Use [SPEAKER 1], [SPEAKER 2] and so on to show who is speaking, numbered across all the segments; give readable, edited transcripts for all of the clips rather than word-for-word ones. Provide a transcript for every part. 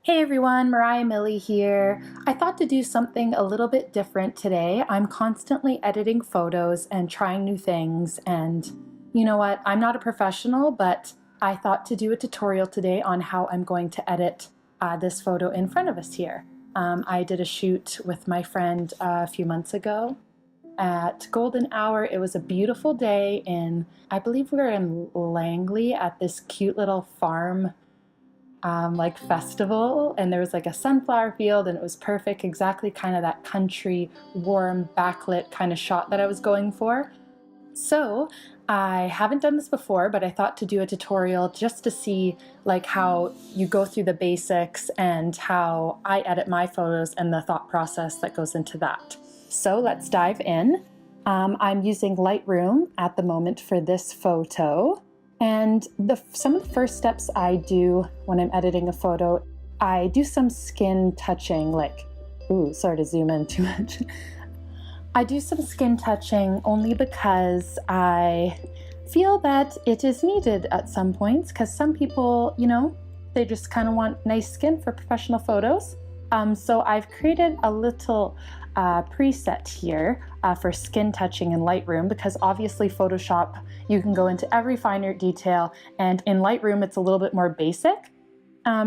[SPEAKER 1] Hey everyone, Mariah Millie here. I thought to do something a little bit different today. I'm constantly editing photos and trying new things, and you know what? I'm not a professional, but I thought to do a tutorial today on how I'm going to edit this photo in front of us here. I did a shoot with my friend a few months ago at Golden Hour. It was a beautiful day in, I believe we were in Langley at this cute little farm like festival, and there was like a sunflower field, and it was perfect, exactly kind of that country warm backlit kind of shot that I was going for. So I haven't done this before, but I thought to do a tutorial just to see like how you go through the basics and how I edit my photos and the thought process that goes into that. So let's dive in. I'm using Lightroom at the moment for this photo. And some of the first steps I do when I'm editing a photo, I do some skin touching, like, ooh, sorry to zoom in too much. I do some skin touching only because I feel that it is needed at some points, because some people, you know, they just kind of want nice skin for professional photos. So I've created a little preset here for skin touching in Lightroom, because obviously Photoshop, you can go into every finer detail, and in Lightroom it's a little bit more basic.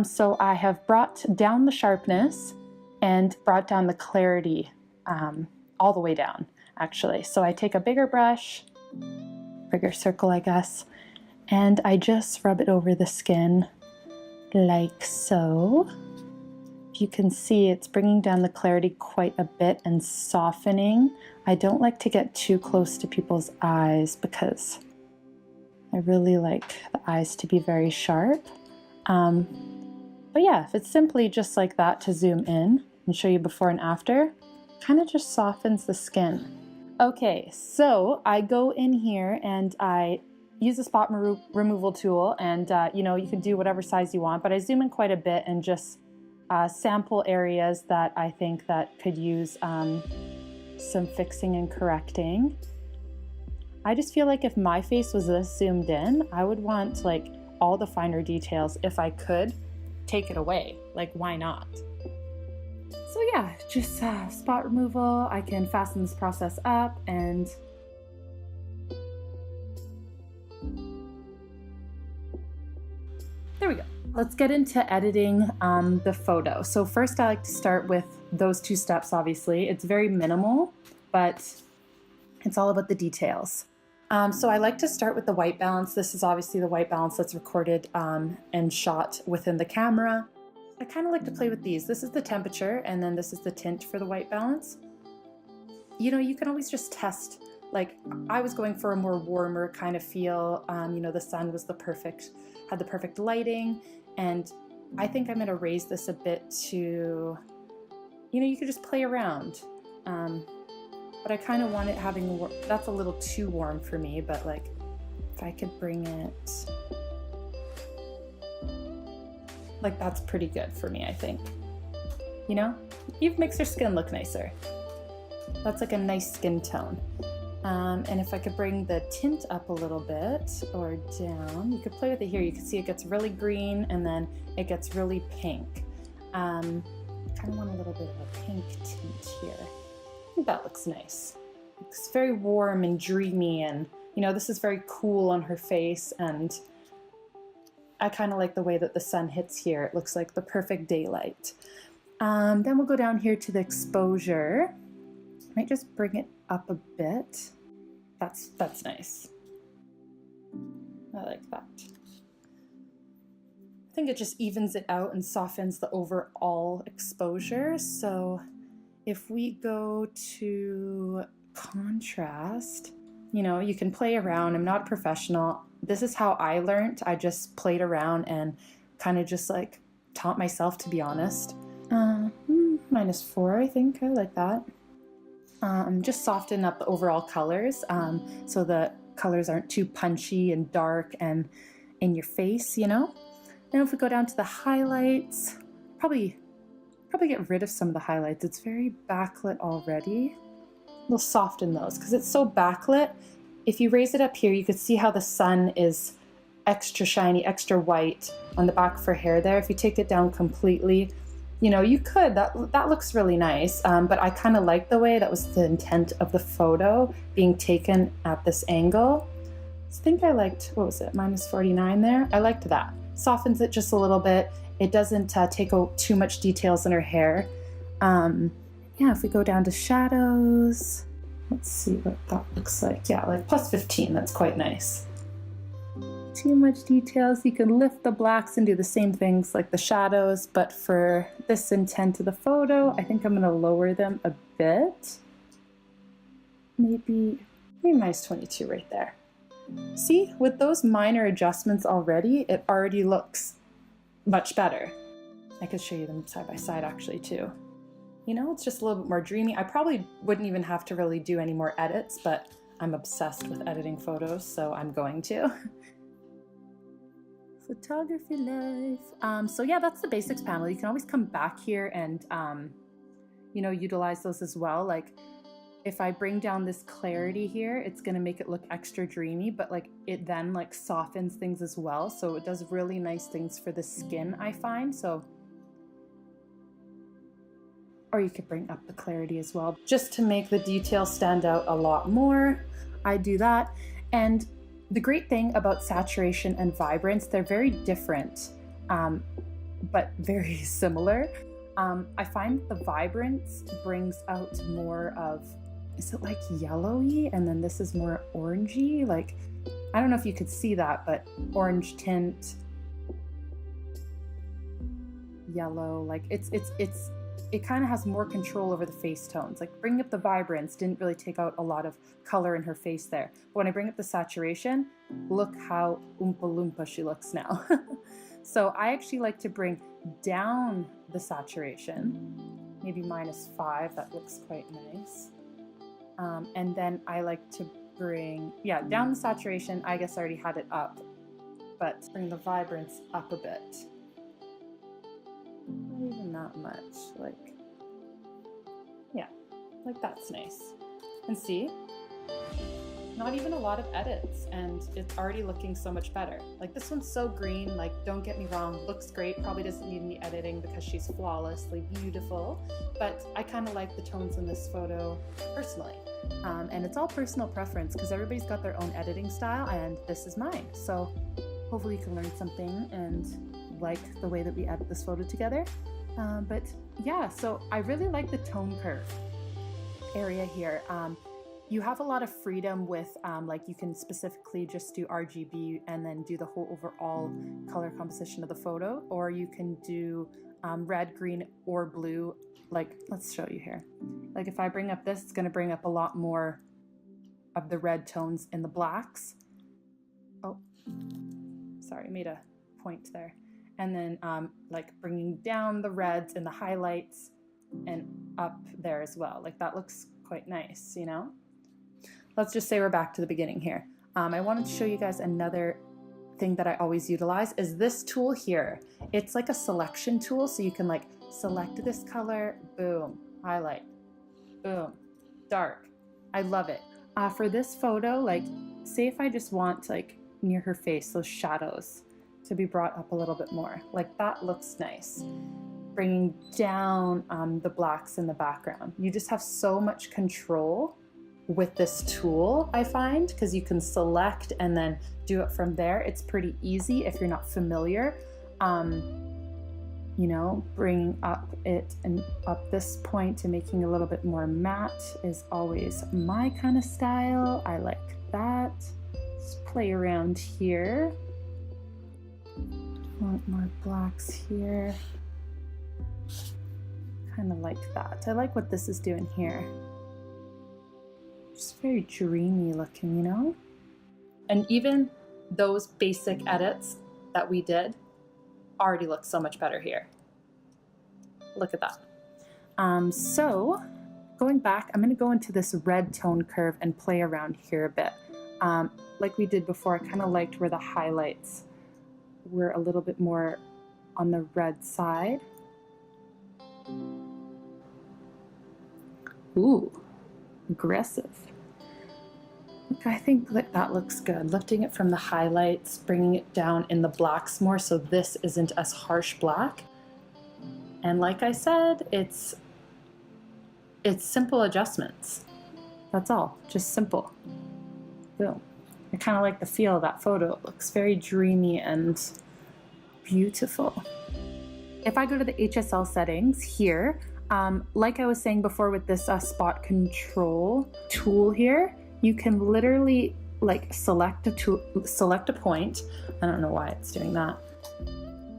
[SPEAKER 1] So I have brought down the sharpness and brought down the clarity all the way down, actually. So I take a bigger brush, bigger circle I guess, and I just rub it over the skin like so. You can see it's bringing down the clarity quite a bit and softening. I don't like to get too close to people's eyes because I really like the eyes to be very sharp. But yeah, if it's simply just like that to zoom in and show you before and after, kind of just softens the skin. Okay, so I go in here and I use the spot removal tool, and you know, you can do whatever size you want, but I zoom in quite a bit and just sample areas that I think that could use some fixing and correcting. I just feel like if my face was this zoomed in, I would want like all the finer details. If I could take it away, like why not? So yeah, just spot removal. I can fasten this process up, and there we go. Let's get into editing the photo. So first I like to start with those two steps, obviously. It's very minimal, but it's all about the details. So I like to start with the white balance. This is obviously the white balance that's recorded and shot within the camera. I kind of like to play with these. This is the temperature, and then this is the tint for the white balance. You know, you can always just test. Like, I was going for a more warmer kind of feel. You know, the sun was had the perfect lighting, and I think I'm going to raise this a bit to, you know, you could just play around. But I kind of want it having, that's a little too warm for me, but like, if I could bring it, like that's pretty good for me, I think. You know, it makes your skin look nicer. That's like a nice skin tone. And if I could bring the tint up a little bit or down, you could play with it here. You can see it gets really green and then it gets really pink. I kind of want a little bit of a pink tint here. I think that looks nice. It's very warm and dreamy, and you know, this is very cool on her face, and I kind of like the way that the sun hits here. It looks like the perfect daylight. Then we'll go down here to the exposure. Might just bring it up a bit. That's nice. I like that. I think it just evens it out and softens the overall exposure. So if we go to contrast, you know, you can play around. I'm not a professional. This is how I learned. I just played around and kind of just like taught myself, to be honest. -4, I think. I like that. Just soften up the overall colors so the colors aren't too punchy and dark and in your face, you know? Now if we go down to the highlights, probably get rid of some of the highlights. It's very backlit already. We'll soften those because it's so backlit. If you raise it up here, you could see how the sun is extra shiny, extra white on the back of her hair there. If you take it down completely, you know, you could, that looks really nice, but I kind of like the way that was the intent of the photo being taken at this angle. I think I liked, what was it, -49 there? I liked that. Softens it just a little bit. It doesn't take out too much details in her hair. Yeah, if we go down to shadows, let's see what that looks like. Yeah, like +15, that's quite nice. Too much details, you can lift the blacks and do the same things like the shadows, but for this intent of the photo, I think I'm gonna lower them a bit. Maybe -22 right there. See, with those minor adjustments already, it already looks much better. I could show you them side by side actually too. You know, it's just a little bit more dreamy. I probably wouldn't even have to really do any more edits, but I'm obsessed with editing photos, so I'm going to. Photography life. So yeah, that's the basics panel. You can always come back here and, you know, utilize those as well. Like if I bring down this clarity here, it's gonna make it look extra dreamy, but like it then like softens things as well. So it does really nice things for the skin, I find. So, or you could bring up the clarity as well, just to make the details stand out a lot more. I do that. And the great thing about saturation and vibrance, they're very different, but very similar. I find the vibrance brings out more of, is it like yellowy? And then this is more orangey. Like, I don't know if you could see that, but orange tint, yellow, like it kind of has more control over the face tones. Like bringing up the vibrance didn't really take out a lot of color in her face there. But when I bring up the saturation, look how Oompa Loompa she looks now. So I actually like to bring down the saturation, maybe -5, that looks quite nice. And then I like to bring, yeah, down the saturation. I guess I already had it up, but bring the vibrance up a bit. Not even that much, like, yeah, like that's nice. And see, not even a lot of edits, and it's already looking so much better. Like this one's so green, like don't get me wrong, looks great, probably doesn't need any editing because she's flawlessly beautiful, but I kind of like the tones in this photo personally. And it's all personal preference because everybody's got their own editing style, and this is mine. So hopefully you can learn something and like the way that we edit this photo together. But yeah, so I really like the tone curve area here. You have a lot of freedom with like you can specifically just do RGB and then do the whole overall color composition of the photo, or you can do red, green, or blue. Like, let's show you here. Like if I bring up this, it's gonna bring up a lot more of the red tones in the blacks. Oh, sorry, made a point there. And then like bringing down the reds and the highlights and up there as well. Like that looks quite nice, you know? Let's just say we're back to the beginning here. I wanted to show you guys another thing that I always utilize is this tool here. It's like a selection tool, so you can like select this color, boom, highlight, boom, dark. I love it. For this photo, like say if I just want like near her face, those shadows to be brought up a little bit more, like that looks nice. Bringing down the blacks in the background. You just have so much control with this tool, I find, because you can select and then do it from there. It's pretty easy if you're not familiar. You know, bringing up it and up this point to making a little bit more matte is always my kind of style. I like that. Let's play around here. Want more blacks here. Kind of like that. I like what this is doing here. Just very dreamy looking, you know? And even those basic edits that we did already look so much better here. Look at that. So going back, I'm going to go into this red tone curve and play around here a bit. Like we did before, I kind of liked where the highlights were a little bit more on the red side. Ooh, aggressive. I think that that looks good. Lifting it from the highlights, bringing it down in the blacks more so this isn't as harsh black. And like I said, it's simple adjustments. That's all, just simple. Boom. I kind of like the feel of that photo. It looks very dreamy and beautiful. If I go to the HSL settings here, like I was saying before with this spot control tool here, you can literally like select a point. I don't know why it's doing that.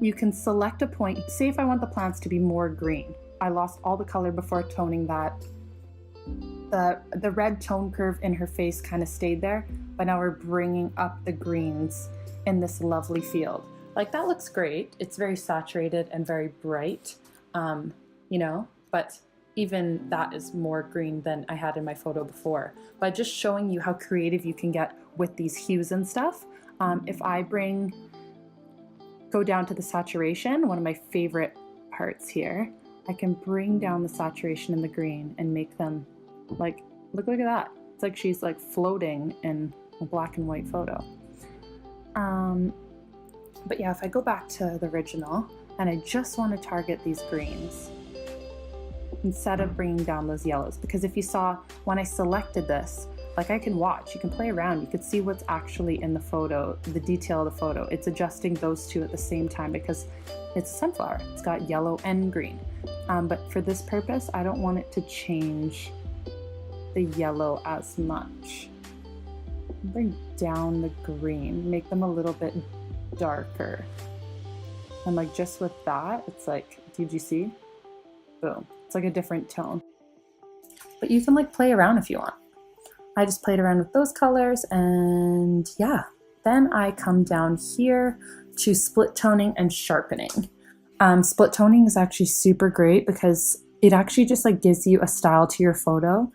[SPEAKER 1] You can select a point. Say if I want the plants to be more green. I lost all the color before toning that. The red tone curve in her face kind of stayed there, but now we're bringing up the greens in this lovely field. Like that looks great. It's very saturated and very bright, you know, but even that is more green than I had in my photo before. But just showing you how creative you can get with these hues and stuff. If I go down to the saturation, one of my favorite parts here, I can bring down the saturation in the green and make them like, look at that. It's like she's like floating in a black and white photo. But yeah, if I go back to the original and I just want to target these greens instead of bringing down those yellows, because if you saw when I selected this, like I can watch, you can play around, you could see what's actually in the photo, the detail of the photo. It's adjusting those two at the same time because it's a sunflower. It's got yellow and green. But for this purpose, I don't want it to change the yellow as much. Bring down the green, make them a little bit darker. And like just with that, it's like, did you see? Boom. It's like a different tone. But you can like play around if you want. I just played around with those colors and yeah. Then I come down here to split toning and sharpening. Split toning is actually super great because it actually just like gives you a style to your photo.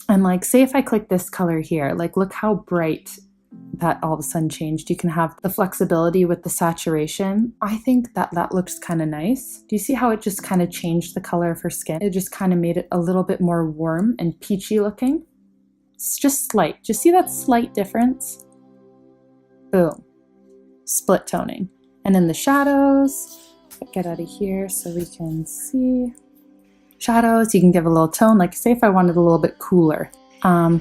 [SPEAKER 1] And like, say if I click this color here, like look how bright that all of a sudden changed. You can have the flexibility with the saturation. I think that that looks kind of nice. Do you see how it just kind of changed the color of her skin? It just kind of made it a little bit more warm and peachy looking. It's just slight. Do you see that slight difference? Boom. Split toning. And then the shadows, get out of here so we can see. Shadows, you can give a little tone. Like say if I wanted a little bit cooler, I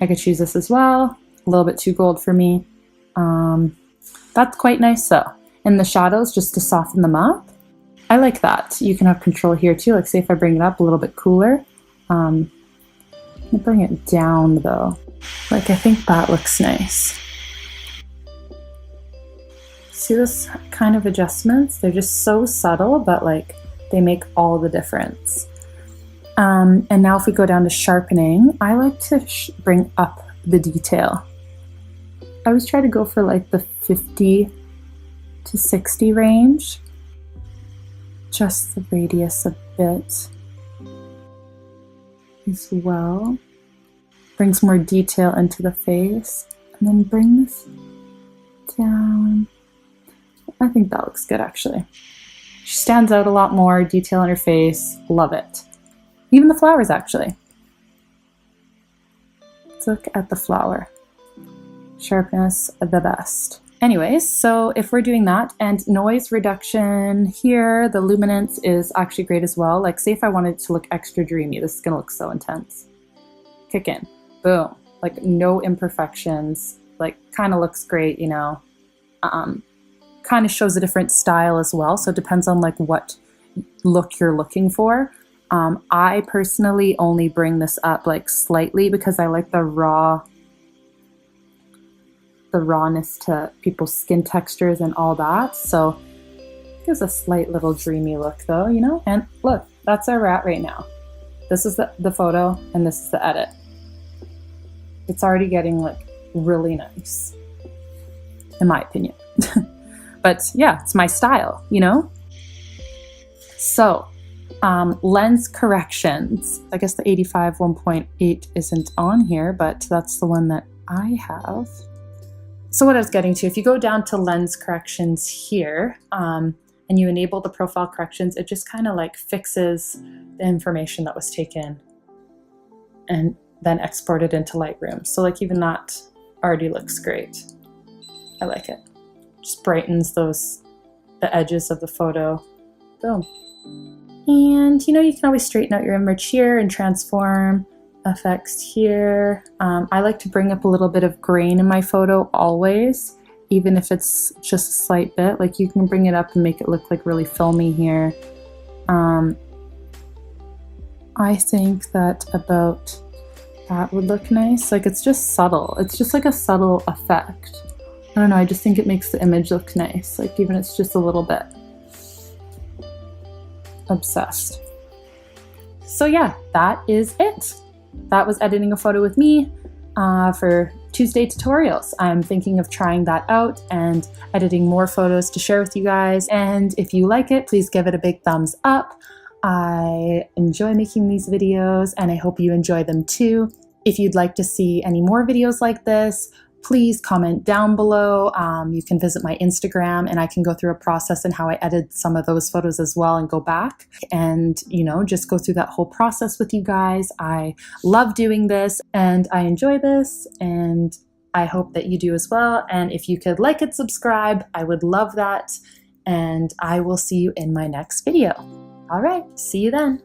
[SPEAKER 1] could choose this as well. A little bit too gold for me. That's quite nice though. And the shadows, just to soften them up. I like that. You can have control here too. Like say if I bring it up a little bit cooler. I'm gonna bring it down though. Like I think that looks nice. See this kind of adjustments? They're just so subtle, but like they make all the difference. And now if we go down to sharpening, I like to bring up the detail. I always try to go for like the 50 to 60 range. Just the radius a bit as well. Brings more detail into the face. And then bring this down. I think that looks good actually. She stands out a lot more, detail in her face, love it. Even the flowers actually. Let's look at the flower. Sharpness, the best. Anyways, so if we're doing that, and noise reduction here, the luminance is actually great as well. Like say if I wanted to look extra dreamy, this is gonna look so intense. Kick in, boom. Like no imperfections, like kind of looks great, you know. Kind of shows a different style as well. So it depends on like what look you're looking for. I personally only bring this up like slightly because I like the rawness to people's skin textures and all that. So it gives a slight little dreamy look though, you know? And look, that's where we're at right now. This is the photo and this is the edit. It's already getting like really nice, in my opinion. But yeah, it's my style, you know? So, lens corrections. I guess the 85 1.8 isn't on here, but that's the one that I have. So what I was getting to, if you go down to lens corrections here, and you enable the profile corrections, it just kind of like fixes the information that was taken and then export it into Lightroom. So like even that already looks great. I like it. Just brightens the edges of the photo. Boom. And you know, you can always straighten out your image here and transform effects here. I like to bring up a little bit of grain in my photo always, even if it's just a slight bit. Like you can bring it up and make it look like really filmy here. I think that about that would look nice. Like it's just subtle. It's just like a subtle effect. I don't know, I just think it makes the image look nice. Like even it's just a little bit. Obsessed. So yeah, that is it. That was editing a photo with me for Tuesday tutorials. I'm thinking of trying that out and editing more photos to share with you guys. And if you like it, please give it a big thumbs up. I enjoy making these videos and I hope you enjoy them too. If you'd like to see any more videos like this, please comment down below. You can visit my Instagram and I can go through a process and how I edit some of those photos as well and go back and, you know, just go through that whole process with you guys. I love doing this and I enjoy this and I hope that you do as well. And if you could like and subscribe, I would love that. And I will see you in my next video. All right, see you then.